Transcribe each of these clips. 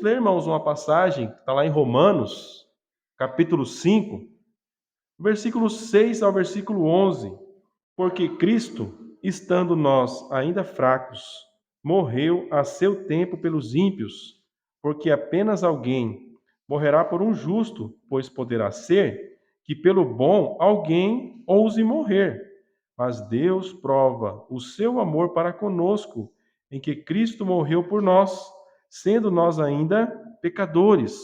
ler, irmãos, uma passagem que está lá em Romanos, capítulo 5, versículo 6 ao versículo 11. Porque Cristo, estando nós ainda fracos, morreu a seu tempo pelos ímpios, porque apenas alguém morrerá por um justo, pois poderá ser que pelo bom alguém ouse morrer. Mas Deus prova o seu amor para conosco, em que Cristo morreu por nós, sendo nós ainda pecadores.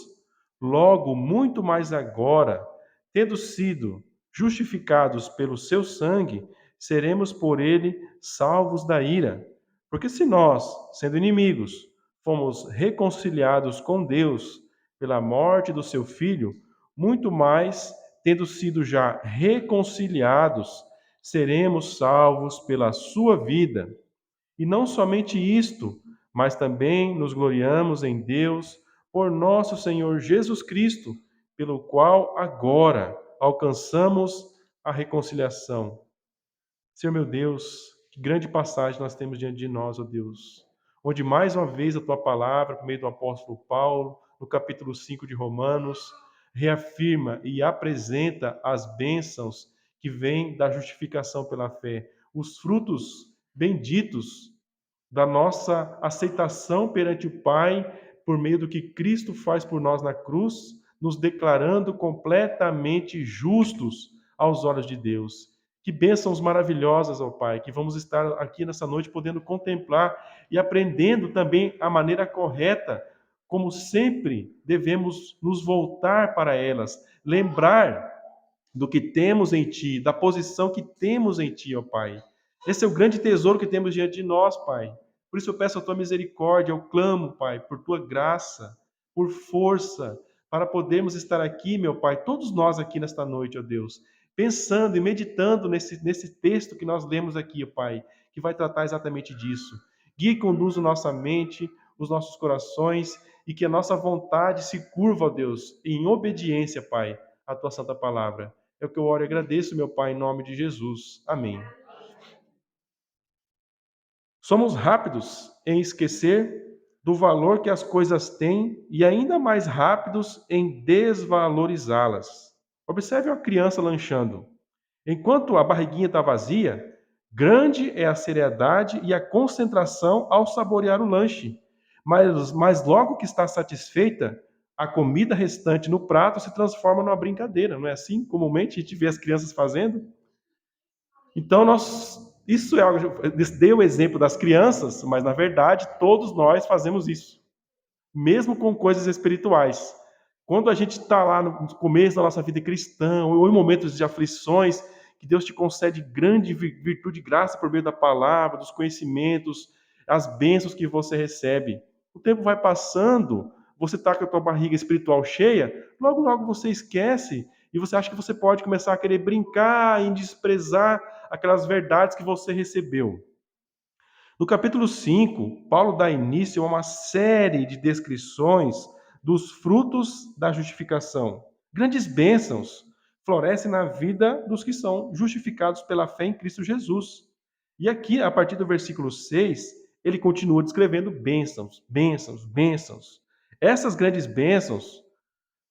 Logo, muito mais agora, tendo sido justificados pelo seu sangue, seremos por ele salvos da ira. Porque se nós, sendo inimigos, fomos reconciliados com Deus pela morte do seu filho, muito mais, tendo sido já reconciliados, seremos salvos pela sua vida. E não somente isto, mas também nos gloriamos em Deus por nosso Senhor Jesus Cristo, pelo qual agora alcançamos a reconciliação. Senhor meu Deus, que grande passagem nós temos diante de nós, ó Deus, onde mais uma vez a tua palavra, por meio do apóstolo Paulo, no capítulo 5 de Romanos, reafirma e apresenta as bênçãos que vêm da justificação pela fé, os frutos benditos da nossa aceitação perante o Pai por meio do que Cristo faz por nós na cruz, nos declarando completamente justos aos olhos de Deus. Que bênçãos maravilhosas, ó Pai, que vamos estar aqui nessa noite podendo contemplar e aprendendo também a maneira correta, como sempre devemos nos voltar para elas, lembrar do que temos em Ti, da posição que temos em Ti, ó Pai. Esse é o grande tesouro que temos diante de nós, Pai. Por isso eu peço a Tua misericórdia, eu clamo, Pai, por Tua graça, por força, para podermos estar aqui, meu Pai, todos nós aqui nesta noite, ó Deus, pensando e meditando nesse texto que nós lemos aqui, ó Pai, que vai tratar exatamente disso. Guia e conduza a nossa mente, os nossos corações, e que a nossa vontade se curva, ó Deus, em obediência, Pai, à Tua santa palavra. É o que eu oro e agradeço, meu Pai, em nome de Jesus. Amém. Somos rápidos em esquecer do valor que as coisas têm e ainda mais rápidos em desvalorizá-las. Observe uma criança lanchando. Enquanto a barriguinha está vazia, grande é a seriedade e a concentração ao saborear o lanche. Mas logo que está satisfeita, a comida restante no prato se transforma numa brincadeira. Não é assim? Comumente a gente vê as crianças fazendo. Então, isso é algo. Eu dei o exemplo das crianças, mas na verdade todos nós fazemos isso, mesmo com coisas espirituais. Quando a gente está lá no começo da nossa vida cristã, ou em momentos de aflições, que Deus te concede grande virtude e graça por meio da palavra, dos conhecimentos, as bênçãos que você recebe. O tempo vai passando, você está com a tua barriga espiritual cheia, logo, logo você esquece e você acha que você pode começar a querer brincar e desprezar aquelas verdades que você recebeu. No capítulo 5, Paulo dá início a uma série de descrições dos frutos da justificação. Grandes bênçãos florescem na vida dos que são justificados pela fé em Cristo Jesus. E aqui, a partir do versículo 6, ele continua descrevendo bênçãos, bênçãos, bênçãos. Essas grandes bênçãos,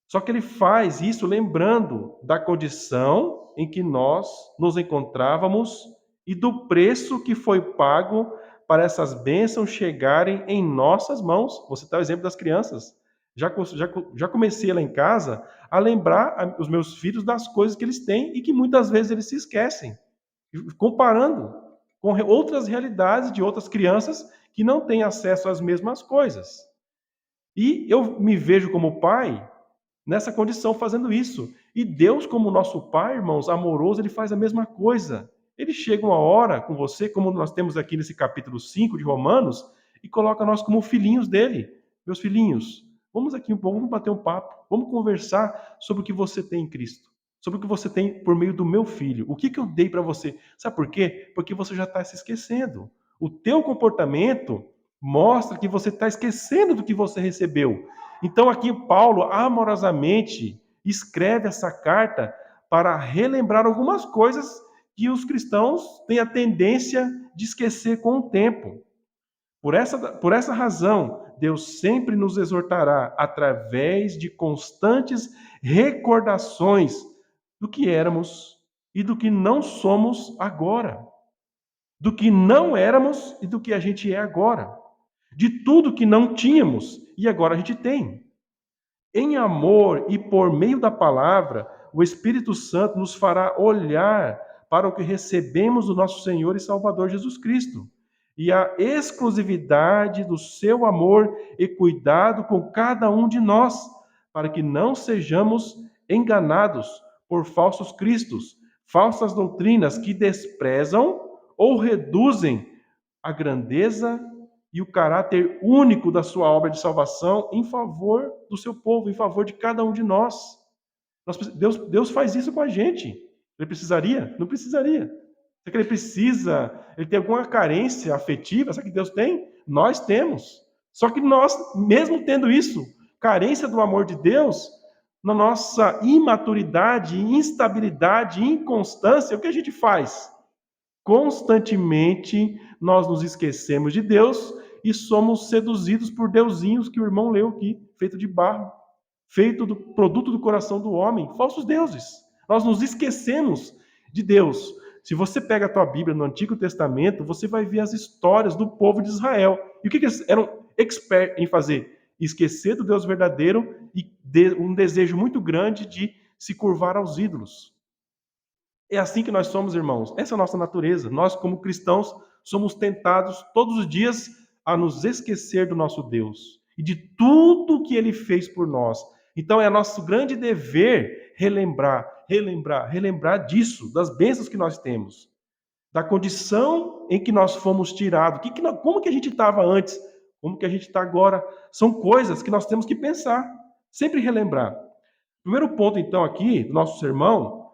só que ele faz isso lembrando da condição em que nós nos encontrávamos e do preço que foi pago para essas bênçãos chegarem em nossas mãos. Você está o exemplo das crianças. Já comecei lá em casa a lembrar os meus filhos das coisas que eles têm e que muitas vezes eles se esquecem, comparando com outras realidades de outras crianças que não têm acesso às mesmas coisas. E eu me vejo como pai nessa condição fazendo isso. E Deus, como nosso Pai, irmãos, amoroso, ele faz a mesma coisa. Ele chega uma hora com você, como nós temos aqui nesse capítulo 5 de Romanos, e coloca nós como filhinhos dele. Meus filhinhos, vamos aqui um pouco, vamos bater um papo, vamos conversar sobre o que você tem em Cristo, sobre o que você tem por meio do meu filho. O que eu dei para você? Sabe por quê? Porque você já está se esquecendo. O teu comportamento mostra que você está esquecendo do que você recebeu. Então aqui Paulo amorosamente escreve essa carta para relembrar algumas coisas que os cristãos têm a tendência de esquecer com o tempo. Por essa razão, Deus sempre nos exortará através de constantes recordações do que éramos e do que não somos agora, do que não éramos e do que a gente é agora, de tudo que não tínhamos e agora a gente tem. Em amor e por meio da palavra, o Espírito Santo nos fará olhar para o que recebemos do nosso Senhor e Salvador Jesus Cristo e a exclusividade do seu amor e cuidado com cada um de nós, para que não sejamos enganados por falsos cristos, falsas doutrinas que desprezam ou reduzem a grandeza e o caráter único da sua obra de salvação em favor do seu povo, em favor de cada um de nós. Deus faz isso com a gente. Ele precisaria? Não precisaria. Será que ele precisa? Ele tem alguma carência afetiva? Será que Deus tem? Nós temos. Só que nós, mesmo tendo isso, carência do amor de Deus, na nossa imaturidade, instabilidade, inconstância, o que a gente faz? Constantemente nós nos esquecemos de Deus e somos seduzidos por deusinhos que o irmão leu aqui, feito de barro, feito do produto do coração do homem, falsos deuses. Nós nos esquecemos de Deus. Se você pega a tua Bíblia no Antigo Testamento, você vai ver as histórias do povo de Israel. E o que eles eram expert em fazer? Esquecer do Deus verdadeiro e um desejo muito grande de se curvar aos ídolos. É assim que nós somos, irmãos. Essa é a nossa natureza. Nós, como cristãos, somos tentados todos os dias a nos esquecer do nosso Deus e de tudo que ele fez por nós. Então é nosso grande dever relembrar disso, das bênçãos que nós temos, da condição em que nós fomos tirados. Como que a gente estava antes? Como que a gente está agora? São coisas que nós temos que pensar, sempre relembrar. Primeiro ponto, então, aqui do nosso sermão,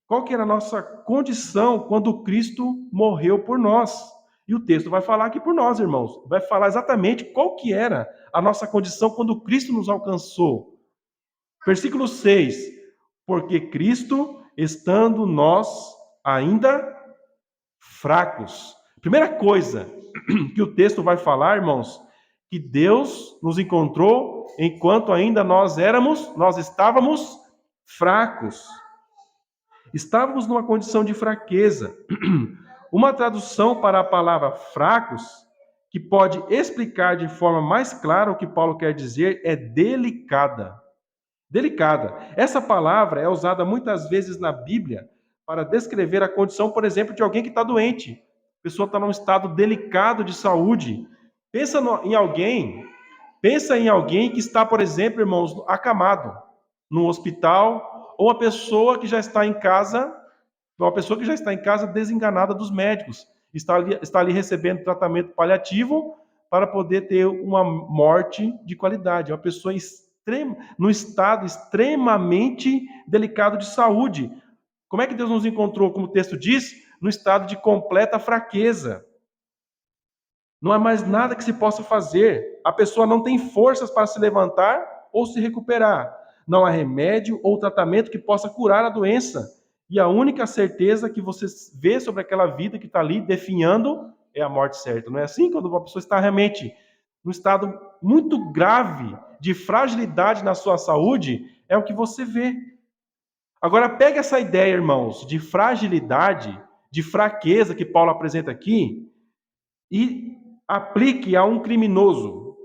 qual que era a nossa condição quando Cristo morreu por nós? E o texto vai falar aqui por nós, irmãos. Vai falar exatamente qual que era a nossa condição quando Cristo nos alcançou. Versículo 6. Porque Cristo, estando nós ainda fracos. Primeira coisa que o texto vai falar, irmãos, que Deus nos encontrou enquanto ainda nós estávamos fracos. Estávamos numa condição de fraqueza. Uma tradução para a palavra fracos, que pode explicar de forma mais clara o que Paulo quer dizer, é delicada. Delicada. Essa palavra é usada muitas vezes na Bíblia para descrever a condição, por exemplo, de alguém que está doente. A pessoa está num estado delicado de saúde. Pensa em alguém que está, por exemplo, irmãos, acamado, num hospital, ou uma pessoa que já está em casa desenganada dos médicos, está ali recebendo tratamento paliativo para poder ter uma morte de qualidade. Uma pessoa no estado extremamente delicado de saúde. Como é que Deus nos encontrou, como o texto diz? No estado de completa fraqueza. Não há mais nada que se possa fazer. A pessoa não tem forças para se levantar ou se recuperar. Não há remédio ou tratamento que possa curar a doença. E a única certeza que você vê sobre aquela vida que está ali definhando é a morte certa. Não é assim? Quando uma pessoa está realmente num estado muito grave de fragilidade na sua saúde, é o que você vê. Agora, pega essa ideia, irmãos, de fragilidade, de fraqueza que Paulo apresenta aqui e aplique a um criminoso.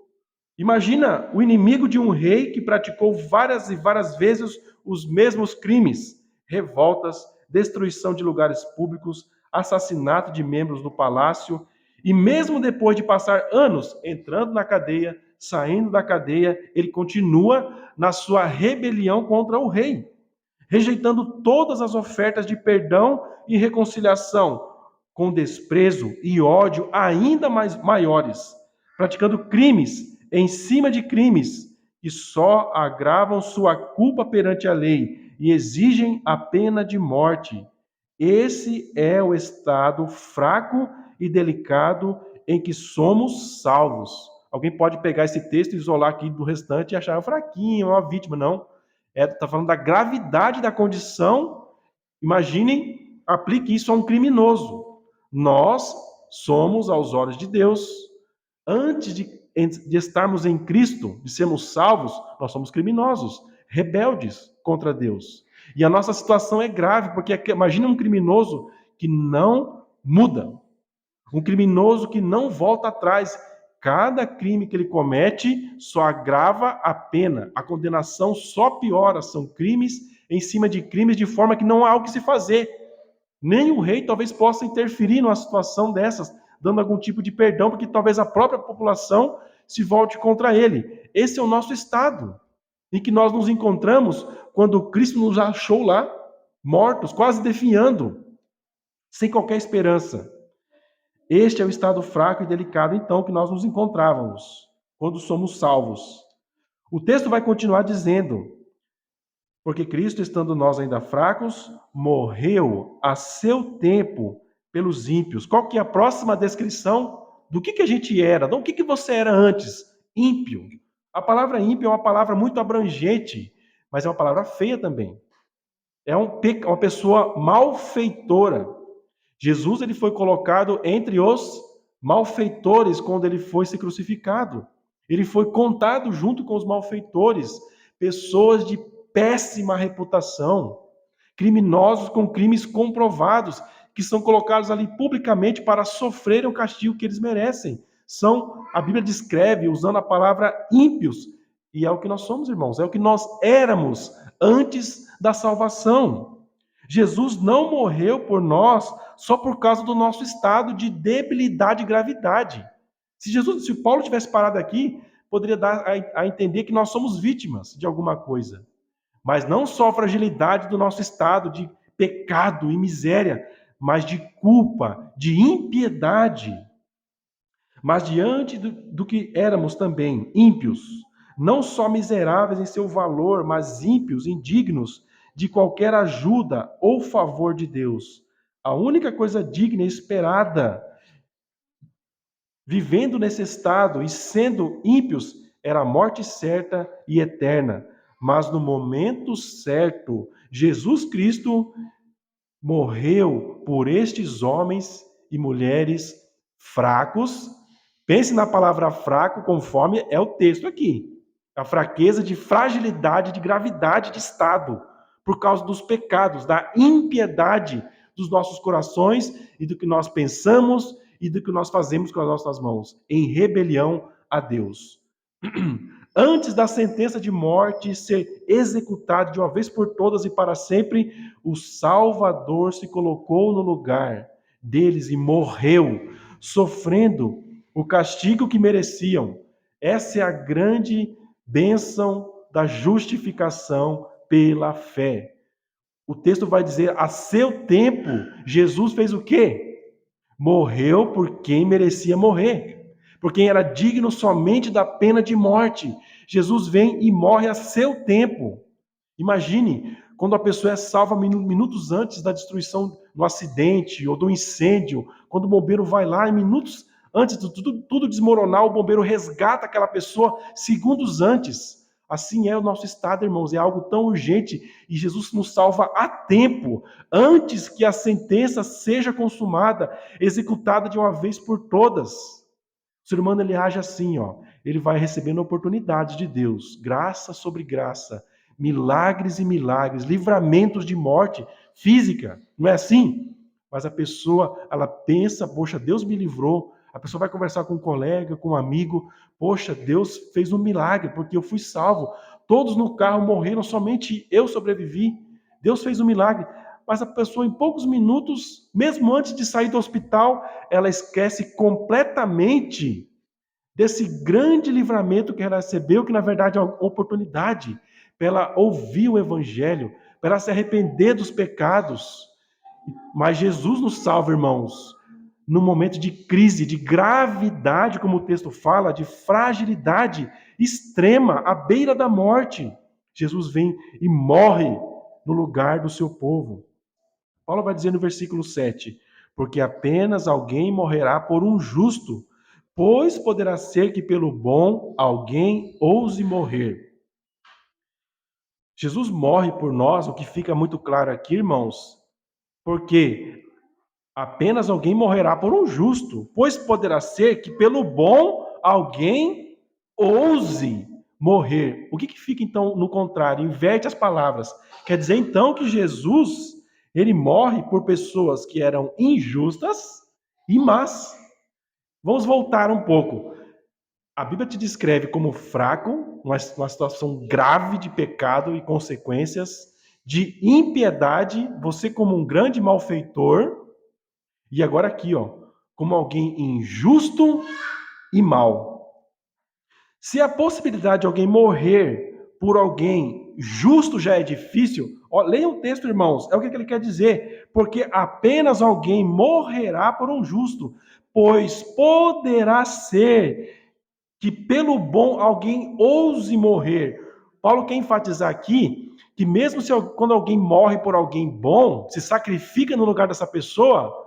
Imagina o inimigo de um rei que praticou várias e várias vezes os mesmos crimes: revoltas, destruição de lugares públicos, assassinato de membros do palácio, e mesmo depois de passar anos entrando na cadeia, saindo da cadeia, ele continua na sua rebelião contra o rei, rejeitando todas as ofertas de perdão e reconciliação, com desprezo e ódio ainda maiores, praticando crimes em cima de crimes que só agravam sua culpa perante a lei e exigem a pena de morte. Esse é o estado fraco e delicado em que somos salvos. Alguém pode pegar esse texto e isolar aqui do restante e achar fraquinho, uma vítima. Não. Está falando da gravidade da condição. Imaginem, aplique isso a um criminoso. Nós somos, aos olhos de Deus, Antes de estarmos em Cristo, de sermos salvos, nós somos criminosos, rebeldes contra Deus. E a nossa situação é grave, porque imagina um criminoso que não muda, um criminoso que não volta atrás. Cada crime que ele comete só agrava a pena, a condenação só piora. São crimes em cima de crimes, de forma que não há o que se fazer. Nem o rei talvez possa interferir numa situação dessas, dando algum tipo de perdão, porque talvez a própria população se volte contra ele. Esse é o nosso estado, em que nós nos encontramos quando Cristo nos achou lá, mortos, quase definhando, sem qualquer esperança. Este é o estado fraco e delicado, então, que nós nos encontrávamos quando somos salvos. O texto vai continuar dizendo: porque Cristo, estando nós ainda fracos, morreu a seu tempo pelos ímpios. Qual que é a próxima descrição do que a gente era? Do que você era antes? Ímpio. A palavra ímpio é uma palavra muito abrangente, mas é uma palavra feia também. É uma pessoa malfeitora. Jesus ele foi colocado entre os malfeitores quando ele foi ser crucificado. Ele foi contado junto com os malfeitores, pessoas de péssima reputação, criminosos com crimes comprovados, que são colocados ali publicamente para sofrerem o castigo que eles merecem. A Bíblia descreve usando a palavra ímpios, e é o que nós somos, irmãos, é o que nós éramos antes da salvação. Jesus não morreu por nós só por causa do nosso estado de debilidade e gravidade. Se Paulo tivesse parado aqui, poderia dar a entender que nós somos vítimas de alguma coisa. Mas não só a fragilidade do nosso estado de pecado e miséria, mas de culpa, de impiedade. Mas diante do que éramos também ímpios, não só miseráveis em seu valor, mas ímpios, indignos de qualquer ajuda ou favor de Deus. A única coisa digna e esperada, vivendo nesse estado e sendo ímpios, era a morte certa e eterna. Mas no momento certo, Jesus Cristo morreu por estes homens e mulheres fracos. Pense na palavra fraco conforme é o texto aqui. A fraqueza de fragilidade, de gravidade de estado, por causa dos pecados, da impiedade dos nossos corações e do que nós pensamos e do que nós fazemos com as nossas mãos, em rebelião a Deus. Antes da sentença de morte ser executada de uma vez por todas e para sempre, o Salvador se colocou no lugar deles e morreu, sofrendo o castigo que mereciam. Essa é a grande bênção da justificação pela fé. O texto vai dizer: a seu tempo, Jesus fez o quê? Morreu por quem merecia morrer, por quem era digno somente da pena de morte. Jesus vem e morre a seu tempo. Imagine quando a pessoa é salva minutos antes da destruição, do acidente ou do incêndio, quando o bombeiro vai lá e minutos antes de tudo desmoronar, o bombeiro resgata aquela pessoa segundos antes. Assim é o nosso estado, irmãos, é algo tão urgente e Jesus nos salva a tempo, antes que a sentença seja consumada, executada de uma vez por todas. O ser humano ele age assim, ó. Ele vai recebendo oportunidades de Deus, graça sobre graça, milagres e milagres, livramentos de morte física. Não é assim? Mas a pessoa, ela pensa, poxa, Deus me livrou. A pessoa vai conversar com um colega, com um amigo, poxa, Deus fez um milagre porque eu fui salvo. Todos no carro morreram, somente eu sobrevivi. Deus fez um milagre. Mas a pessoa, em poucos minutos, mesmo antes de sair do hospital, ela esquece completamente desse grande livramento que ela recebeu, que na verdade é uma oportunidade para ela ouvir o Evangelho, para ela se arrepender dos pecados. Mas Jesus nos salva, irmãos, no momento de crise, de gravidade, como o texto fala, de fragilidade extrema, à beira da morte. Jesus vem e morre no lugar do seu povo. Paulo vai dizer no versículo 7, porque apenas alguém morrerá por um justo, pois poderá ser que pelo bom alguém ouse morrer. Jesus morre por nós, o que fica muito claro aqui, irmãos, porque apenas alguém morrerá por um justo, pois poderá ser que pelo bom alguém ouse morrer. O que fica então no contrário? Inverte as palavras. Quer dizer então que Jesus, ele morre por pessoas que eram injustas e más. Vamos voltar um pouco. A Bíblia te descreve como fraco, uma situação grave de pecado e consequências, de impiedade, você como um grande malfeitor, e agora aqui, ó, como alguém injusto e mau. Se a possibilidade de alguém morrer por alguém justo já é difícil, ó, leia o texto, irmãos, é o que ele quer dizer, porque apenas alguém morrerá por um justo, pois poderá ser que pelo bom alguém ouse morrer. Paulo quer enfatizar aqui que mesmo se quando alguém morre por alguém bom, se sacrifica no lugar dessa pessoa,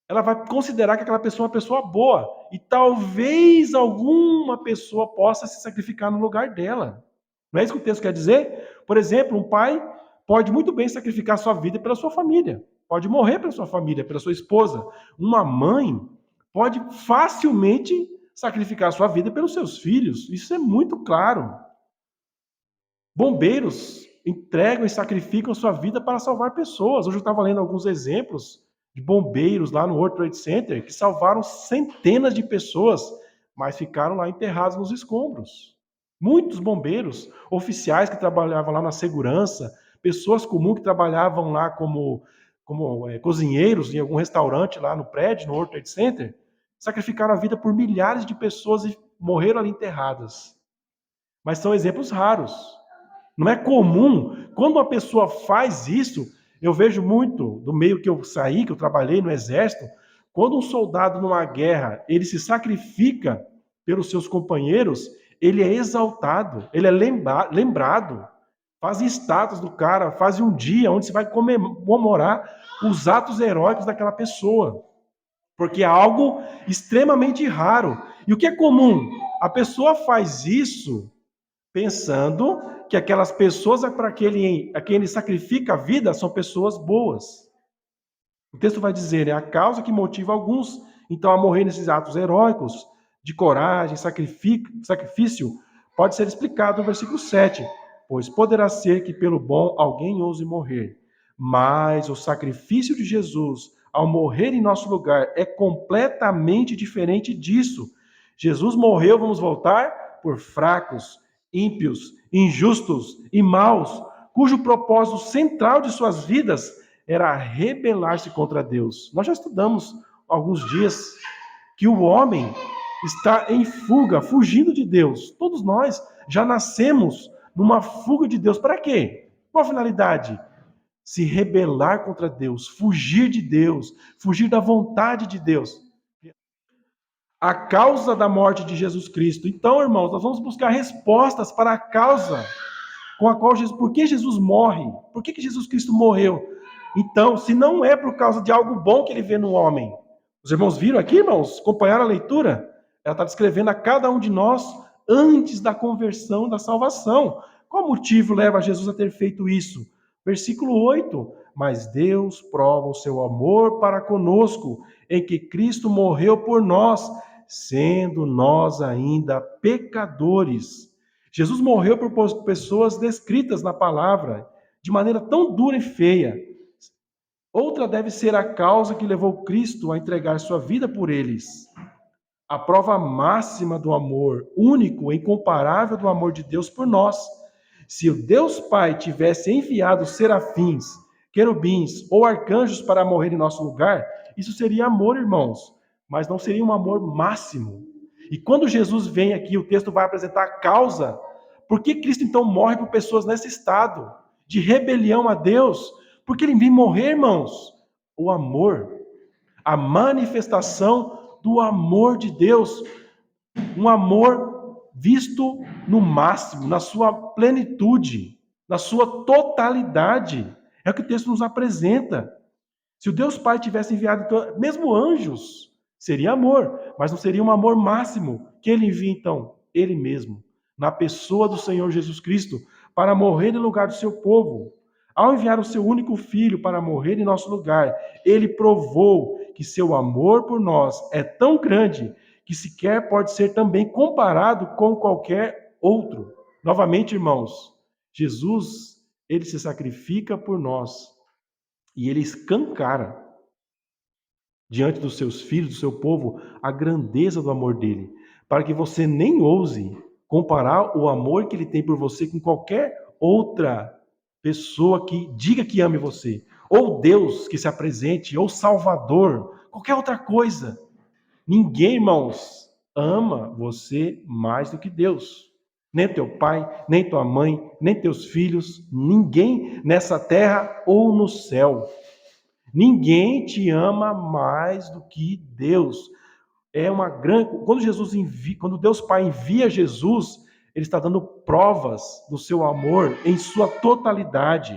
ela vai considerar que aquela pessoa é uma pessoa boa. E talvez alguma pessoa possa se sacrificar no lugar dela. Não é isso que o texto quer dizer? Por exemplo, um pai pode muito bem sacrificar sua vida pela sua família. Pode morrer pela sua família, pela sua esposa. Uma mãe pode facilmente sacrificar sua vida pelos seus filhos. Isso é muito claro. Bombeiros entregam e sacrificam sua vida para salvar pessoas. Hoje eu estava lendo alguns exemplos de bombeiros lá no World Trade Center que salvaram centenas de pessoas, mas ficaram lá enterrados nos escombros. Muitos bombeiros, oficiais que trabalhavam lá na segurança, pessoas comuns que trabalhavam lá como cozinheiros em algum restaurante lá no prédio, no World Trade Center, sacrificaram a vida por milhares de pessoas e morreram ali enterradas. Mas são exemplos raros. Não é comum. Quando uma pessoa faz isso, eu vejo muito do meio que eu saí, que eu trabalhei no exército, quando um soldado numa guerra, ele se sacrifica pelos seus companheiros, ele é exaltado, ele é lembrado. Fazem status do cara, fazem um dia onde se vai comemorar os atos heróicos daquela pessoa. Porque é algo extremamente raro. E o que é comum? A pessoa faz isso pensando que aquelas pessoas a quem ele sacrifica a vida são pessoas boas. O texto vai dizer, é a causa que motiva alguns, então, a morrer nesses atos heróicos, de coragem, sacrifício, pode ser explicado no versículo 7, pois poderá ser que pelo bom alguém ouse morrer, mas o sacrifício de Jesus, ao morrer em nosso lugar, é completamente diferente disso. Jesus morreu, vamos voltar, por fracos, ímpios, injustos e maus, cujo propósito central de suas vidas era rebelar-se contra Deus. Nós já estudamos alguns dias que o homem está em fuga, fugindo de Deus. Todos nós já nascemos numa fuga de Deus. Para quê? Qual a finalidade? Se rebelar contra Deus, fugir de Deus, fugir da vontade de Deus. A causa da morte de Jesus Cristo. Então, irmãos, nós vamos buscar respostas para a causa com a qual Jesus, por que Jesus morre? Por que Jesus Cristo morreu? Então, se não é por causa de algo bom que ele vê no homem, os irmãos viram aqui, irmãos? Acompanharam a leitura? Ela está descrevendo a cada um de nós antes da conversão, da salvação. Qual motivo leva Jesus a ter feito isso? Versículo 8. Mas Deus prova o seu amor para conosco, em que Cristo morreu por nós, sendo nós ainda pecadores. Jesus morreu por pessoas descritas na palavra de maneira tão dura e feia. Outra deve ser a causa que levou Cristo a entregar sua vida por eles. A prova máxima do amor, único e incomparável do amor de Deus por nós. Se o Deus Pai tivesse enviado serafins, querubins ou arcanjos para morrer em nosso lugar, isso seria amor, irmãos, mas não seria um amor máximo. E quando Jesus vem aqui, o texto vai apresentar a causa. Por que Cristo então morre por pessoas nesse estado de rebelião a Deus? Porque ele vem morrer, irmãos. O amor, a manifestação do amor de Deus, um amor visto no máximo, na sua plenitude, na sua totalidade. É o que o texto nos apresenta. Se o Deus Pai tivesse enviado então, mesmo anjos, seria amor, mas não seria um amor máximo que ele envia então, ele mesmo, na pessoa do Senhor Jesus Cristo, para morrer no lugar do seu povo. Ao enviar o seu único filho para morrer em nosso lugar, ele provou que seu amor por nós é tão grande que sequer pode ser também comparado com qualquer outro. Novamente, irmãos, Jesus, ele se sacrifica por nós e ele escancara diante dos seus filhos, do seu povo, a grandeza do amor dele, para que você nem ouse comparar o amor que ele tem por você com qualquer outra pessoa que diga que ame você, ou Deus que se apresente, ou Salvador, qualquer outra coisa. Ninguém, irmãos, ama você mais do que Deus. Nem teu pai, nem tua mãe, nem teus filhos, ninguém nessa terra ou no céu. Ninguém te ama mais do que Deus. É uma grande. Quando Deus Pai envia Jesus, ele está dando provas do seu amor em sua totalidade.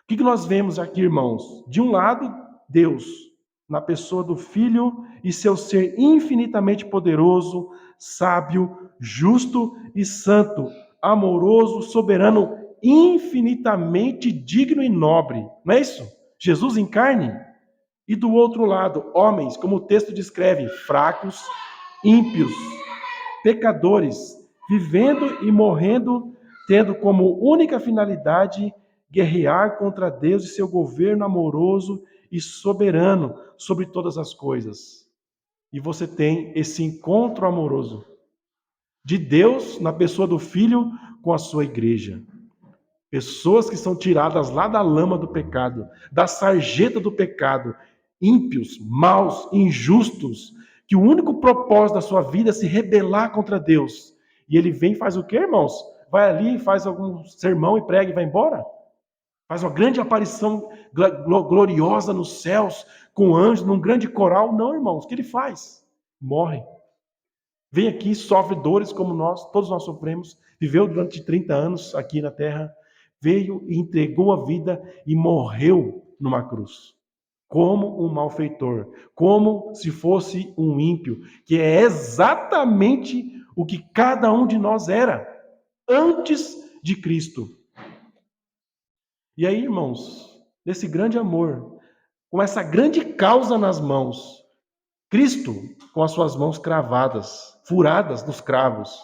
O que nós vemos aqui, irmãos? De um lado, Deus, na pessoa do Filho e seu ser infinitamente poderoso, sábio, justo e santo, amoroso, soberano, infinitamente digno e nobre. Não é isso? Jesus em carne. E do outro lado, homens, como o texto descreve, fracos, ímpios, pecadores, vivendo e morrendo, tendo como única finalidade guerrear contra Deus e seu governo amoroso e soberano sobre todas as coisas. E você tem esse encontro amoroso de Deus na pessoa do Filho com a sua igreja. Pessoas que são tiradas lá da lama do pecado, da sarjeta do pecado, ímpios, maus, injustos, que o único propósito da sua vida é se rebelar contra Deus. E ele vem e faz o quê, irmãos? Vai ali, faz algum sermão e prega e vai embora? Faz uma grande aparição gloriosa nos céus, com anjos, num grande coral? Não, irmãos, o que ele faz? Morre. Vem aqui, sofre dores como nós, todos nós sofremos, viveu durante 30 anos aqui na terra, veio e entregou a vida e morreu numa cruz. Como um malfeitor, como se fosse um ímpio, que é exatamente o que cada um de nós era antes de Cristo. E aí, irmãos, nesse grande amor, com essa grande causa nas mãos, Cristo, com as suas mãos cravadas, furadas nos cravos,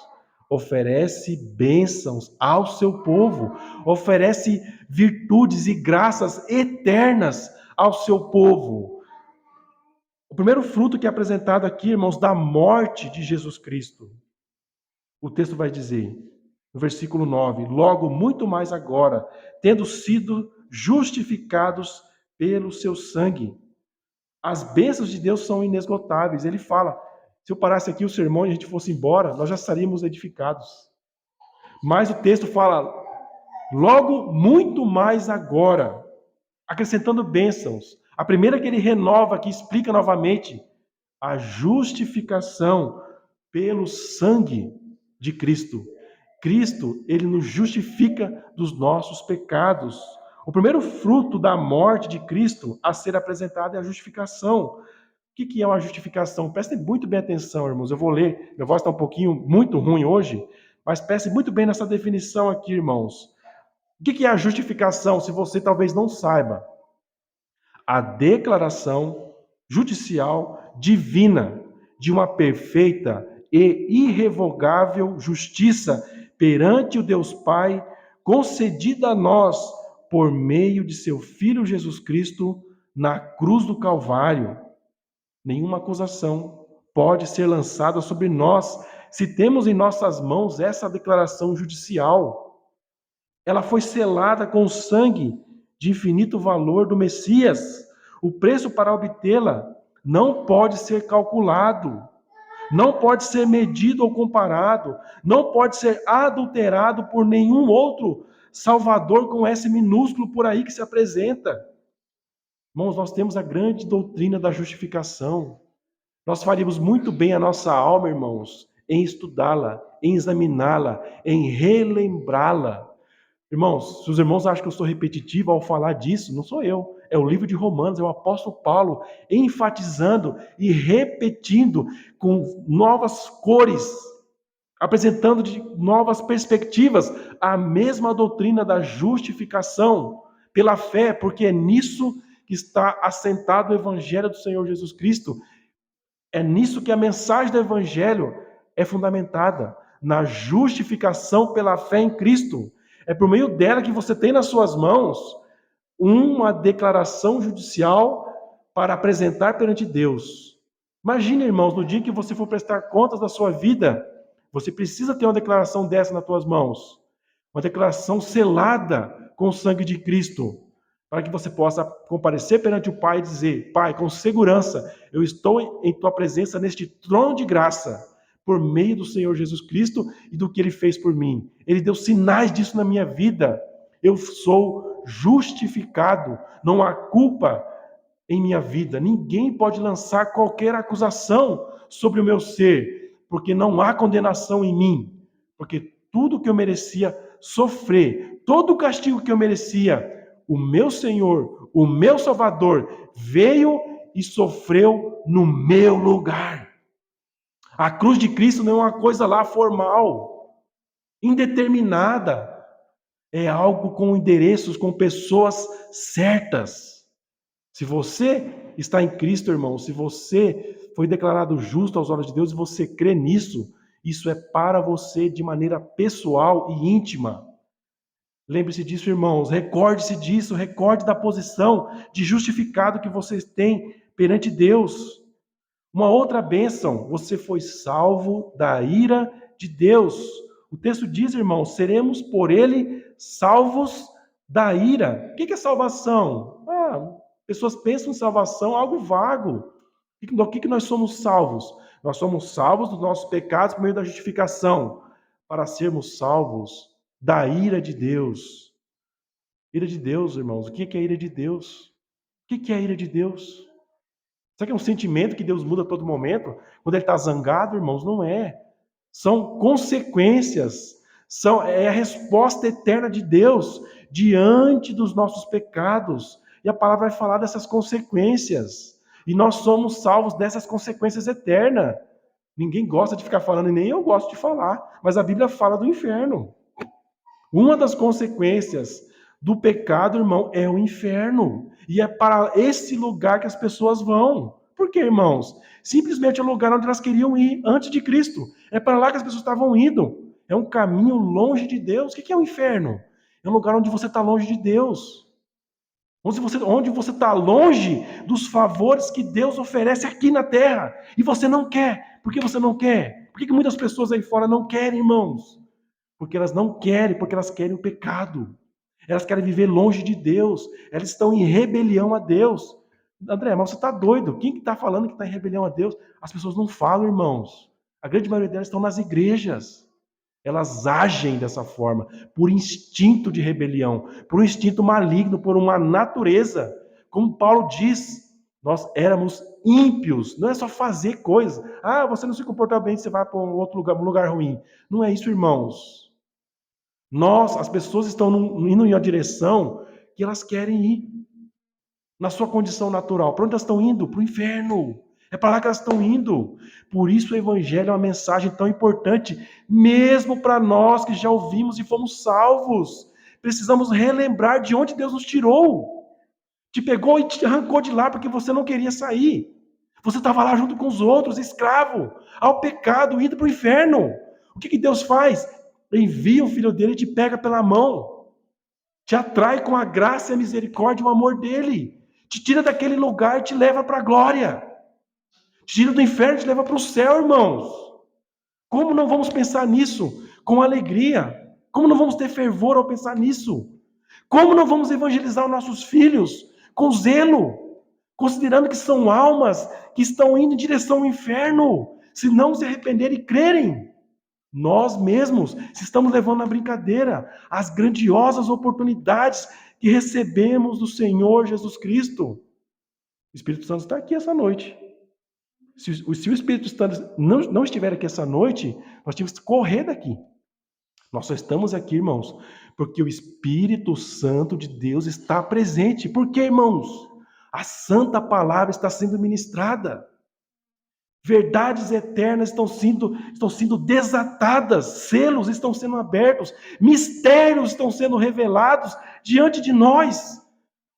oferece bênçãos ao seu povo, oferece virtudes e graças eternas ao seu povo. O primeiro fruto que é apresentado aqui, irmãos, da morte de Jesus Cristo. O texto vai dizer, no versículo 9, logo muito mais agora, tendo sido justificados pelo seu sangue. As bênçãos de Deus são inesgotáveis. Ele fala, se eu parasse aqui o sermão e a gente fosse embora, nós já estaríamos edificados. Mas o texto fala, logo muito mais agora, acrescentando bênçãos. A primeira que ele renova, que explica novamente, a justificação pelo sangue de Cristo. Cristo, ele nos justifica dos nossos pecados. O primeiro fruto da morte de Cristo a ser apresentado é a justificação. O que é uma justificação? Prestem muito bem atenção, irmãos. Eu vou ler, minha voz está um pouquinho muito ruim hoje, mas prestem muito bem nessa definição aqui, irmãos. O que é a justificação, se você talvez não saiba? A declaração judicial divina de uma perfeita e irrevogável justiça perante o Deus Pai, concedida a nós por meio de seu Filho Jesus Cristo na cruz do Calvário. Nenhuma acusação pode ser lançada sobre nós se temos em nossas mãos essa declaração judicial. Ela foi selada com o sangue de infinito valor do Messias. O preço para obtê-la não pode ser calculado, não pode ser medido ou comparado, não pode ser adulterado por nenhum outro Salvador com S minúsculo por aí que se apresenta. Irmãos, nós temos a grande doutrina da justificação. Nós faríamos muito bem a nossa alma, irmãos, em estudá-la, em examiná-la, em relembrá-la. Irmãos, se os irmãos acham que eu sou repetitivo ao falar disso, não sou eu. É o livro de Romanos, é o apóstolo Paulo enfatizando e repetindo com novas cores, apresentando de novas perspectivas a mesma doutrina da justificação pela fé, porque é nisso que está assentado o evangelho do Senhor Jesus Cristo. É nisso que a mensagem do Evangelho é fundamentada, na justificação pela fé em Cristo. É por meio dela que você tem nas suas mãos uma declaração judicial para apresentar perante Deus. Imagine, irmãos, no dia que você for prestar contas da sua vida, você precisa ter uma declaração dessa nas suas mãos. Uma declaração selada com o sangue de Cristo, para que você possa comparecer perante o Pai e dizer: Pai, com segurança, eu estou em tua presença neste trono de graça, por meio do Senhor Jesus Cristo e do que Ele fez por mim. Ele deu sinais disso na minha vida. Eu sou justificado, não há culpa em minha vida. Ninguém pode lançar qualquer acusação sobre o meu ser, porque não há condenação em mim, porque tudo que eu merecia sofrer, todo o castigo que eu merecia, o meu Senhor, o meu Salvador, veio e sofreu no meu lugar. A cruz de Cristo não é uma coisa lá formal, indeterminada. É algo com endereços, com pessoas certas. Se você está em Cristo, irmão, se você foi declarado justo aos olhos de Deus e você crê nisso, isso é para você de maneira pessoal e íntima. Lembre-se disso, irmãos, recorde-se disso, recorde da posição de justificado que vocês têm perante Deus. Uma outra bênção, você foi salvo da ira de Deus. O texto diz, irmãos, seremos por ele salvos da ira. O que é salvação? Pessoas pensam em salvação algo vago. Do que nós somos salvos? Nós somos salvos dos nossos pecados por meio da justificação, para sermos salvos da ira de Deus. Ira de Deus, irmãos. O que é a ira de Deus? O que é a ira de Deus? Será que é um sentimento que Deus muda a todo momento? Quando Ele está zangado, irmãos? Não é. São consequências. É a resposta eterna de Deus diante dos nossos pecados. E a palavra vai falar dessas consequências. E nós somos salvos dessas consequências eternas. Ninguém gosta de ficar falando, e nem eu gosto de falar. Mas a Bíblia fala do inferno. Uma das consequências do pecado, irmão, é o inferno. E é para esse lugar que as pessoas vão. Por quê, irmãos? Simplesmente é o lugar onde elas queriam ir antes de Cristo. É para lá que as pessoas estavam indo. É um caminho longe de Deus. O que é o inferno? É um lugar onde você está longe de Deus. Onde você está longe dos favores que Deus oferece aqui na terra. E você não quer. Por que você não quer? Por que muitas pessoas aí fora não querem, irmãos? Porque elas não querem, porque elas querem o pecado. Elas querem viver longe de Deus. Elas estão em rebelião a Deus. André, mas você está doido. Quem está falando que está em rebelião a Deus? As pessoas não falam, irmãos. A grande maioria delas estão nas igrejas. Elas agem dessa forma, por instinto de rebelião, por um instinto maligno, por uma natureza. Como Paulo diz, nós éramos ímpios. Não é só fazer coisas. Você não se comporta bem, você vai para um outro lugar, um lugar ruim. Não é isso, irmãos. As pessoas estão indo em uma direção que elas querem ir. Na sua condição natural. Para onde elas estão indo? Para o inferno. É para lá que elas estão indo. Por isso o Evangelho é uma mensagem tão importante, mesmo para nós que já ouvimos e fomos salvos. Precisamos relembrar de onde Deus nos tirou. Te pegou e te arrancou de lá porque você não queria sair. Você estava lá junto com os outros, escravo ao pecado, indo para o inferno. O que Deus faz? Envia o Filho dele e te pega pela mão. Te atrai com a graça e a misericórdia e o amor dele. Te tira daquele lugar e te leva para a glória. Te tira do inferno e te leva para o céu, irmãos. Como não vamos pensar nisso com alegria? Como não vamos ter fervor ao pensar nisso? Como não vamos evangelizar os nossos filhos com zelo? Considerando que são almas que estão indo em direção ao inferno, se não se arrependerem e crerem. Nós mesmos, se estamos levando na brincadeira as grandiosas oportunidades que recebemos do Senhor Jesus Cristo. O Espírito Santo está aqui essa noite. Se o Espírito Santo não estiver aqui essa noite, nós temos que correr daqui. Nós só estamos aqui, irmãos, porque o Espírito Santo de Deus está presente. Por quê, irmãos? A Santa Palavra está sendo ministrada. Verdades eternas estão sendo desatadas, selos estão sendo abertos, mistérios estão sendo revelados diante de nós.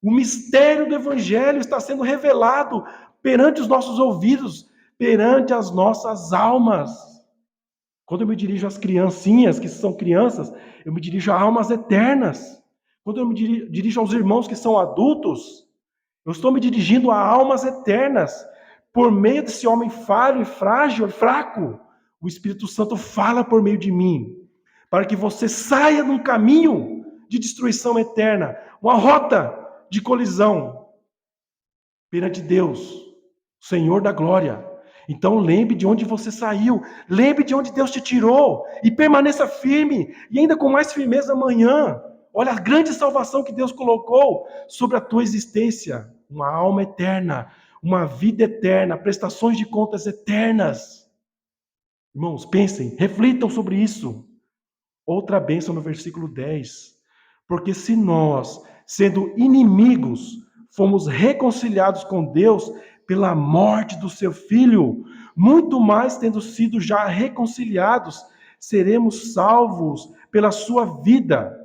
O mistério do Evangelho está sendo revelado perante os nossos ouvidos, perante as nossas almas. Quando eu me dirijo às criancinhas, que são crianças, eu me dirijo a almas eternas. Quando eu me dirijo aos irmãos que são adultos, eu estou me dirigindo a almas eternas. Por meio desse homem falho e frágil e fraco, o Espírito Santo fala por meio de mim, para que você saia de um caminho de destruição eterna, uma rota de colisão perante Deus, Senhor da glória. Então lembre de onde você saiu, lembre de onde Deus te tirou e permaneça firme e ainda com mais firmeza amanhã. Olha a grande salvação que Deus colocou sobre a tua existência, uma alma eterna, uma vida eterna, prestações de contas eternas. Irmãos, pensem, reflitam sobre isso. Outra bênção no versículo 10. Porque se nós, sendo inimigos, fomos reconciliados com Deus pela morte do seu Filho, muito mais tendo sido já reconciliados, seremos salvos pela sua vida.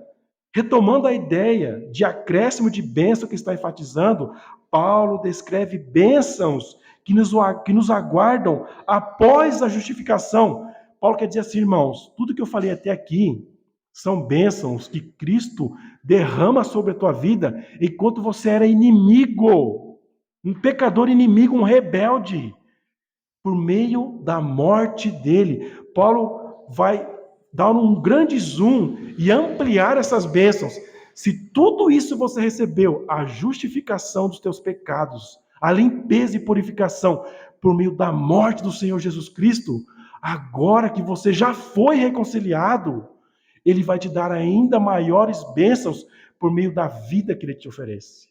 Retomando a ideia de acréscimo de bênção que está enfatizando, Paulo descreve bênçãos que nos aguardam após a justificação. Paulo quer dizer assim, irmãos, tudo que eu falei até aqui são bênçãos que Cristo derrama sobre a tua vida enquanto você era inimigo, um pecador inimigo, um rebelde, por meio da morte dele. Paulo vai dar um grande zoom e ampliar essas bênçãos. Se tudo isso você recebeu, a justificação dos teus pecados, a limpeza e purificação por meio da morte do Senhor Jesus Cristo, agora que você já foi reconciliado, ele vai te dar ainda maiores bênçãos por meio da vida que ele te oferece.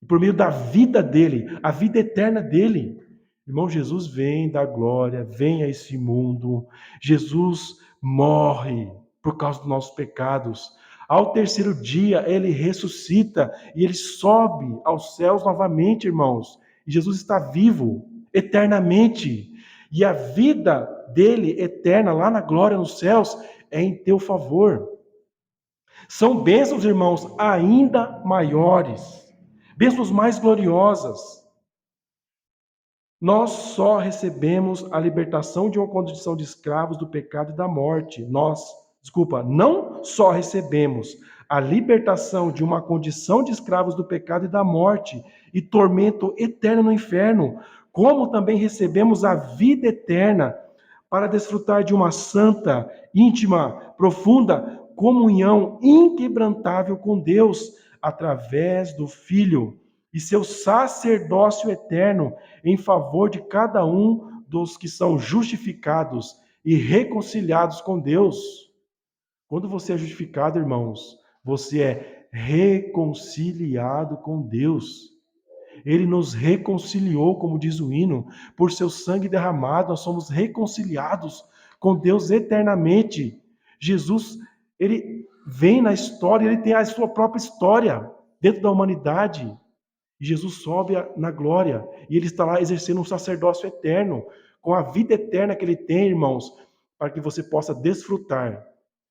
Por meio da vida dele, a vida eterna dele. Irmão, Jesus vem da glória, vem a esse mundo. Jesus morre por causa dos nossos pecados. Ao terceiro dia, ele ressuscita e ele sobe aos céus novamente, irmãos. E Jesus está vivo eternamente. E a vida dele eterna lá na glória nos céus é em teu favor. São bênçãos, irmãos, ainda maiores. Bênçãos mais gloriosas. Nós só recebemos a libertação de uma condição de escravos do pecado e da morte. Não só recebemos a libertação de uma condição de escravos do pecado e da morte e tormento eterno no inferno, como também recebemos a vida eterna para desfrutar de uma santa, íntima, profunda comunhão inquebrantável com Deus através do Filho e seu sacerdócio eterno em favor de cada um dos que são justificados e reconciliados com Deus. Quando você é justificado, irmãos, você é reconciliado com Deus. Ele nos reconciliou, como diz o hino, por seu sangue derramado, nós somos reconciliados com Deus eternamente. Jesus, ele vem na história, ele tem a sua própria história dentro da humanidade. E Jesus sobe na glória, e ele está lá exercendo um sacerdócio eterno, com a vida eterna que ele tem, irmãos, para que você possa desfrutar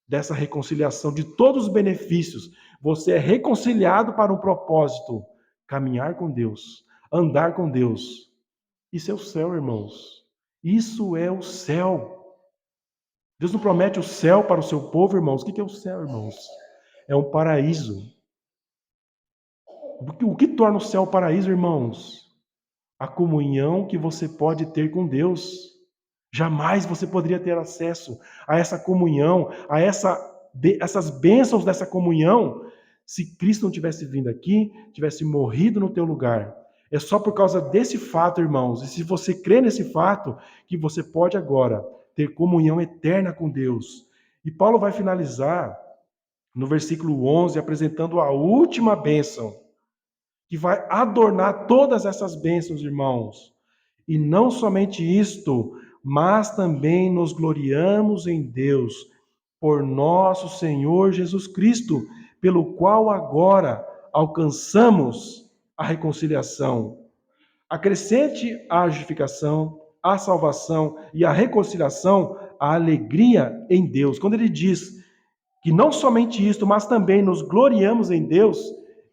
dessa reconciliação, de todos os benefícios. Você é reconciliado para um propósito, caminhar com Deus, andar com Deus. Isso é o céu, irmãos. Isso é o céu. Deus não promete o céu para o seu povo, irmãos. O que é o céu, irmãos? É um paraíso. O que torna o céu o paraíso, irmãos? A comunhão que você pode ter com Deus. Jamais você poderia ter acesso a essa comunhão, a essas bênçãos dessa comunhão, se Cristo não tivesse vindo aqui, tivesse morrido no teu lugar. É só por causa desse fato, irmãos, e se você crê nesse fato, que você pode agora ter comunhão eterna com Deus. E Paulo vai finalizar no versículo 11, apresentando a última bênção, que vai adornar todas essas bênçãos, irmãos. E não somente isto, mas também nos gloriamos em Deus, por nosso Senhor Jesus Cristo, pelo qual agora alcançamos a reconciliação. Acrescente à justificação, à salvação e à reconciliação a alegria em Deus. Quando ele diz que não somente isto, mas também nos gloriamos em Deus,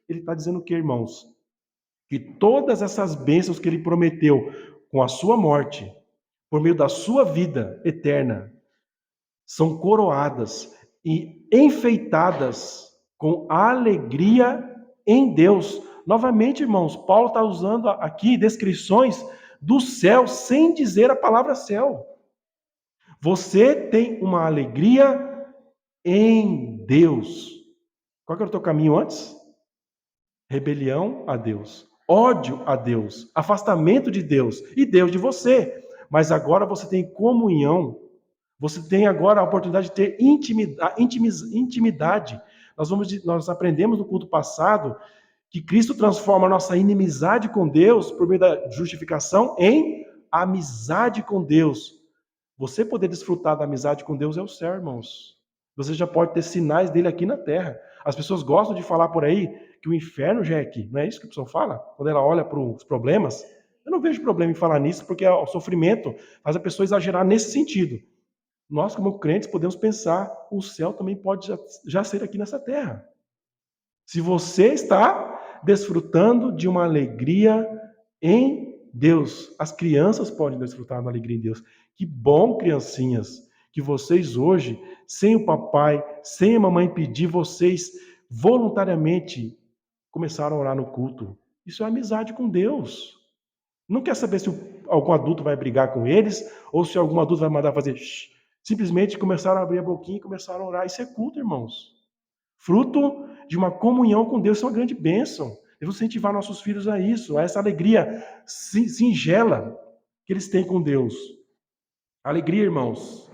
ele está dizendo o que, irmãos? Que todas essas bênçãos que ele prometeu com a sua morte, por meio da sua vida eterna, são coroadas e enfeitadas com alegria em Deus. Novamente, irmãos, Paulo está usando aqui descrições do céu sem dizer a palavra céu. Você tem uma alegria em Deus. Qual que era o teu caminho antes? Rebelião a Deus, ódio a Deus, afastamento de Deus e Deus de você. Mas agora você tem comunhão, você tem agora a oportunidade de ter intimidade. Nós aprendemos no culto passado que Cristo transforma a nossa inimizade com Deus, por meio da justificação, em amizade com Deus. Você poder desfrutar da amizade com Deus é o céu, irmãos. Você já pode ter sinais dele aqui na terra. As pessoas gostam de falar por aí que o inferno já é aqui. Não é isso que a pessoa fala? Quando ela olha para os problemas. Eu não vejo problema em falar nisso, porque o sofrimento faz a pessoa exagerar nesse sentido. Nós, como crentes, podemos pensar, o céu também pode já ser aqui nessa terra. Se você está desfrutando de uma alegria em Deus, as crianças podem desfrutar da alegria em Deus. Que bom, criancinhas, que vocês hoje, sem o papai, sem a mamãe pedir, vocês voluntariamente começaram a orar no culto. Isso é amizade com Deus. Não quer saber se algum adulto vai brigar com eles ou se algum adulto vai mandar fazer shh. Simplesmente começaram a abrir a boquinha e começaram a orar. Isso é culto, irmãos. Fruto de uma comunhão com Deus, isso é uma grande bênção. Devemos incentivar nossos filhos a isso, a essa alegria singela que eles têm com Deus. Alegria, irmãos.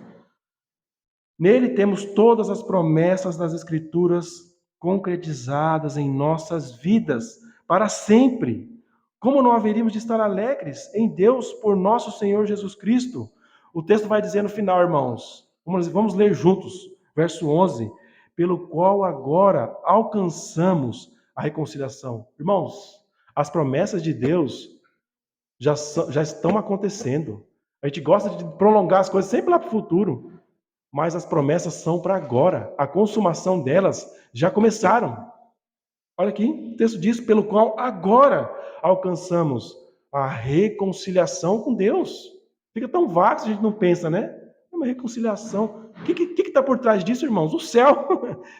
Nele temos todas as promessas das Escrituras concretizadas em nossas vidas para sempre. Como não haveríamos de estar alegres em Deus por nosso Senhor Jesus Cristo? O texto vai dizer no final, irmãos, vamos ler juntos, verso 11, pelo qual agora alcançamos a reconciliação. Irmãos, as promessas de Deus já estão acontecendo. A gente gosta de prolongar as coisas sempre lá para o futuro, mas as promessas são para agora. A consumação delas já começaram. Olha aqui, o texto diz, pelo qual agora alcançamos a reconciliação com Deus. Fica tão vago se a gente não pensa, né? É uma reconciliação. O que está por trás disso, irmãos? O céu.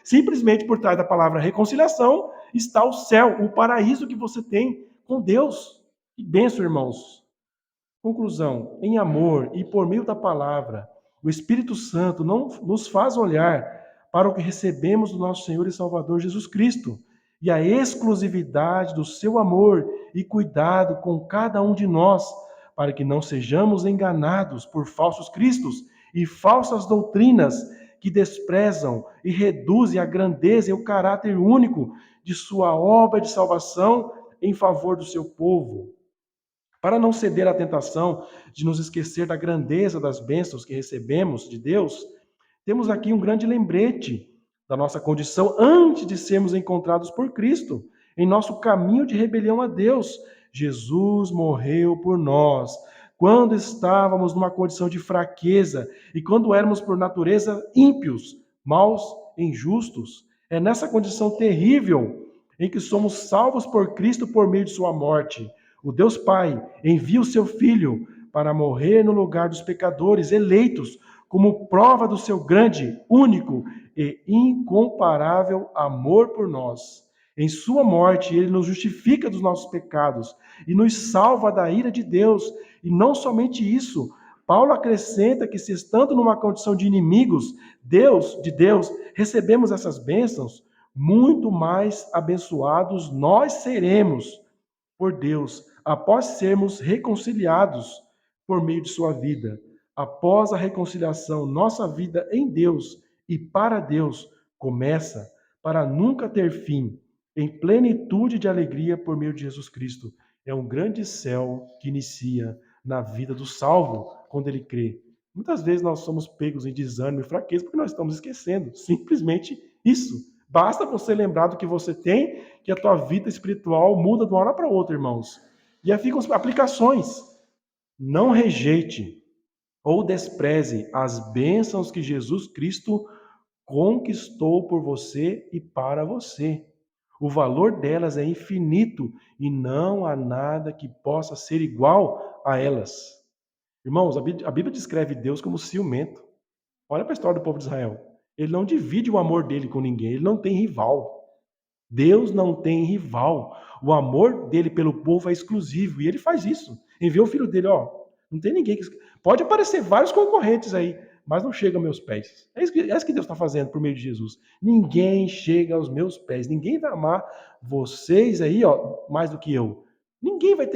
Simplesmente por trás da palavra reconciliação está o céu, o paraíso que você tem com Deus. Que bênção, irmãos. Conclusão, em amor e por meio da palavra, o Espírito Santo não nos faz olhar para o que recebemos do nosso Senhor e Salvador Jesus Cristo e a exclusividade do seu amor e cuidado com cada um de nós, para que não sejamos enganados por falsos cristos e falsas doutrinas que desprezam e reduzem a grandeza e o caráter único de sua obra de salvação em favor do seu povo. Para não ceder à tentação de nos esquecer da grandeza das bênçãos que recebemos de Deus, temos aqui um grande lembrete da nossa condição antes de sermos encontrados por Cristo, em nosso caminho de rebelião a Deus. Jesus morreu por nós, quando estávamos numa condição de fraqueza e quando éramos por natureza ímpios, maus e injustos. É nessa condição terrível em que somos salvos por Cristo por meio de sua morte. O Deus Pai envia o seu Filho para morrer no lugar dos pecadores eleitos, como prova do seu grande, único e incomparável amor por nós. Em sua morte, ele nos justifica dos nossos pecados e nos salva da ira de Deus. E não somente isso, Paulo acrescenta que se estando numa condição de inimigos de Deus, recebemos essas bênçãos, muito mais abençoados nós seremos por Deus, após sermos reconciliados por meio de sua vida. Após a reconciliação, nossa vida em Deus e para Deus começa para nunca ter fim, em plenitude de alegria por meio de Jesus Cristo. É um grande céu que inicia na vida do salvo quando ele crê. Muitas vezes nós somos pegos em desânimo e fraqueza porque nós estamos esquecendo simplesmente isso. Basta você lembrar do que você tem, que a tua vida espiritual muda de uma hora para outra, irmãos. E aí ficam as aplicações. Não rejeite ou despreze as bênçãos que Jesus Cristo conquistou por você e para você. O valor delas é infinito e não há nada que possa ser igual a elas. Irmãos, a Bíblia descreve Deus como ciumento. Olha para a história do povo de Israel. Ele não divide o amor dele com ninguém, ele não tem rival. Deus não tem rival. O amor dele pelo povo é exclusivo e ele faz isso. Enviou o filho dele, ó. Não tem ninguém que. Pode aparecer vários concorrentes aí, mas não chega aos meus pés. É isso que Deus está fazendo por meio de Jesus. Ninguém chega aos meus pés. Ninguém vai amar vocês aí, ó, mais do que eu. Ninguém vai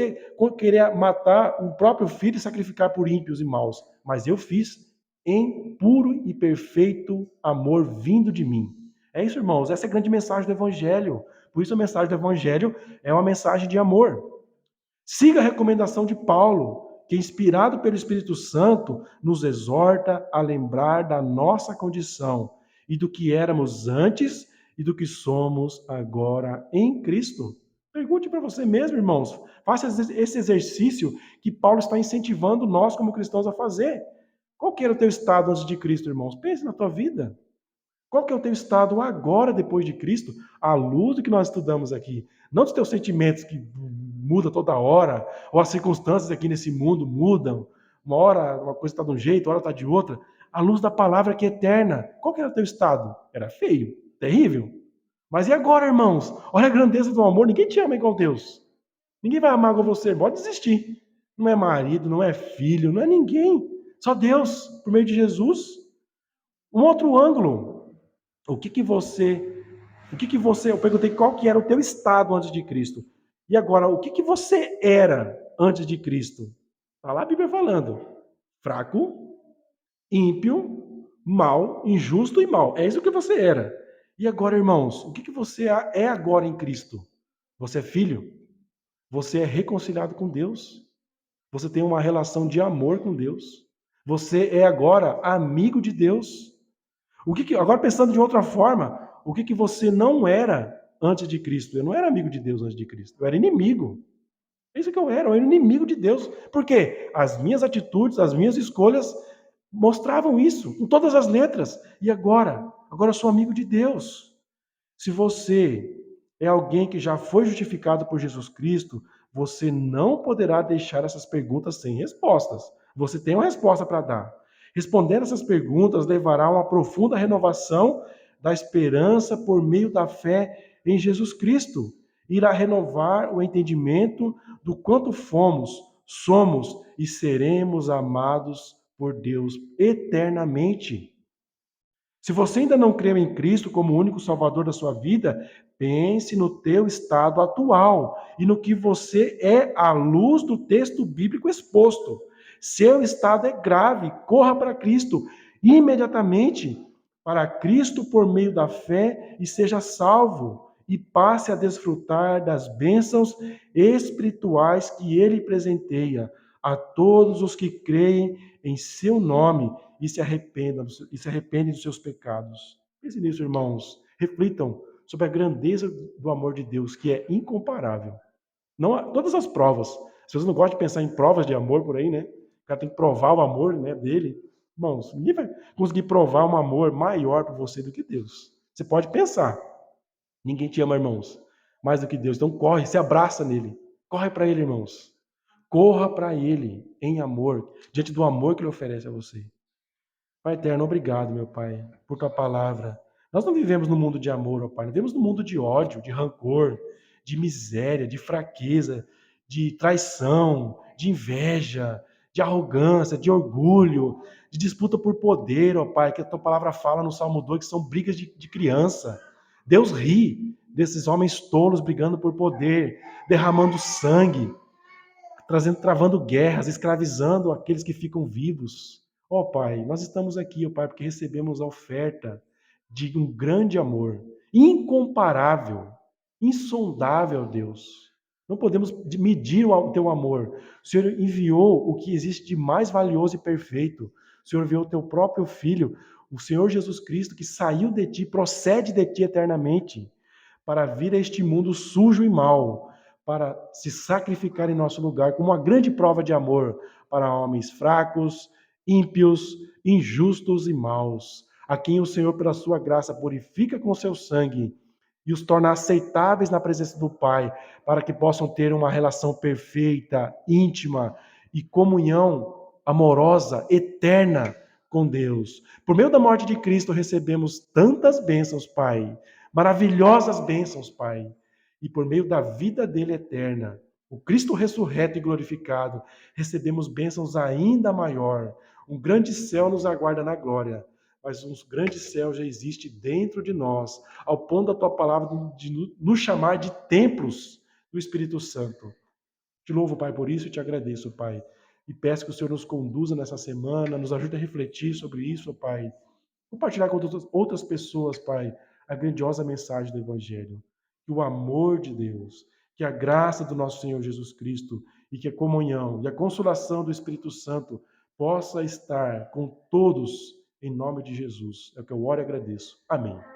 querer matar o próprio filho e sacrificar por ímpios e maus. Mas eu fiz em puro e perfeito amor vindo de mim. É isso, irmãos. Essa é a grande mensagem do Evangelho. Por isso a mensagem do Evangelho é uma mensagem de amor. Siga a recomendação de Paulo, que, inspirado pelo Espírito Santo, nos exorta a lembrar da nossa condição e do que éramos antes e do que somos agora em Cristo. Pergunte para você mesmo, irmãos. Faça esse exercício que Paulo está incentivando nós, como cristãos, a fazer. Qual que era o teu estado antes de Cristo, irmãos? Pense na tua vida. Qual que é o teu estado agora, depois de Cristo, à luz do que nós estudamos aqui? Não dos teus sentimentos que mudam toda hora, ou as circunstâncias aqui nesse mundo mudam. Uma hora uma coisa está de um jeito, outra está de outra. À luz da palavra que é eterna. Qual que era o teu estado? Era feio, terrível. Mas e agora, irmãos? Olha a grandeza do amor. Ninguém te ama igual Deus. Ninguém vai amar igual você. Pode desistir. Não é marido, não é filho, não é ninguém. Só Deus, por meio de Jesus. Um outro ângulo. Eu perguntei qual que era o teu estado antes de Cristo. E agora, o que você era antes de Cristo? Está lá a Bíblia falando. Fraco, ímpio, mau, injusto e mau. É isso que você era. E agora, irmãos, o que você é agora em Cristo? Você é filho? Você é reconciliado com Deus? Você tem uma relação de amor com Deus? Você é agora amigo de Deus? Agora pensando de outra forma, o que você não era antes de Cristo? Eu não era amigo de Deus antes de Cristo. Eu era inimigo. É isso que eu era inimigo de Deus. Por quê? As minhas atitudes, as minhas escolhas mostravam isso, com todas as letras. E agora? Agora eu sou amigo de Deus. Se você é alguém que já foi justificado por Jesus Cristo, você não poderá deixar essas perguntas sem respostas. Você tem uma resposta para dar. Respondendo essas perguntas levará a uma profunda renovação da esperança por meio da fé em Jesus Cristo. Irá renovar o entendimento do quanto fomos, somos e seremos amados por Deus eternamente. Se você ainda não crê em Cristo como o único Salvador da sua vida, pense no teu estado atual e no que você é à luz do texto bíblico exposto. Seu estado é grave, corra para Cristo imediatamente, para Cristo por meio da fé e seja salvo e passe a desfrutar das bênçãos espirituais que ele presenteia a todos os que creem em seu nome e se arrependem dos seus pecados. Pense nisso, irmãos. Reflitam sobre a grandeza do amor de Deus, que é incomparável. Não, todas as provas. Se vocês não gostam de pensar em provas de amor por aí, né? O cara tem que provar o amor, né, dele. Irmãos, ninguém vai conseguir provar um amor maior por você do que Deus. Você pode pensar. Ninguém te ama, irmãos, mais do que Deus. Então corre, se abraça nele. Corre para ele, irmãos. Corra para ele em amor, diante do amor que ele oferece a você. Pai eterno, obrigado, meu Pai, por tua palavra. Nós não vivemos no mundo de amor, ó Pai, nós vivemos no mundo de ódio, de rancor, de miséria, de fraqueza, de traição, de inveja, de arrogância, de orgulho, de disputa por poder, ó Pai, que a tua palavra fala no Salmo 2, que são brigas de criança. Deus ri desses homens tolos brigando por poder, derramando sangue, travando guerras, escravizando aqueles que ficam vivos. Ó Pai, nós estamos aqui, ó Pai, porque recebemos a oferta de um grande amor, incomparável, insondável, Deus. Não podemos medir o teu amor. O Senhor enviou o que existe de mais valioso e perfeito. O Senhor enviou o teu próprio Filho, o Senhor Jesus Cristo, que saiu de ti, procede de ti eternamente, para vir a este mundo sujo e mau, para se sacrificar em nosso lugar, como uma grande prova de amor para homens fracos, ímpios, injustos e maus, a quem o Senhor, pela sua graça, purifica com o seu sangue e os torna aceitáveis na presença do Pai, para que possam ter uma relação perfeita, íntima e comunhão amorosa, eterna com Deus. Por meio da morte de Cristo recebemos tantas bênçãos, Pai, maravilhosas bênçãos, Pai. E por meio da vida dele eterna, o Cristo ressurreto e glorificado, recebemos bênçãos ainda maior. Um grande céu nos aguarda na glória, mas um grande céu já existe dentro de nós, ao ponto da tua palavra de nos chamar de templos do Espírito Santo. Te louvo, Pai, por isso e te agradeço, Pai. E peço que o Senhor nos conduza nessa semana, nos ajude a refletir sobre isso, Pai. Compartilhar com outras pessoas, Pai, a grandiosa mensagem do Evangelho. Que o amor de Deus, que a graça do nosso Senhor Jesus Cristo e que a comunhão e a consolação do Espírito Santo possa estar com todos em nome de Jesus. É o que eu oro e agradeço. Amém.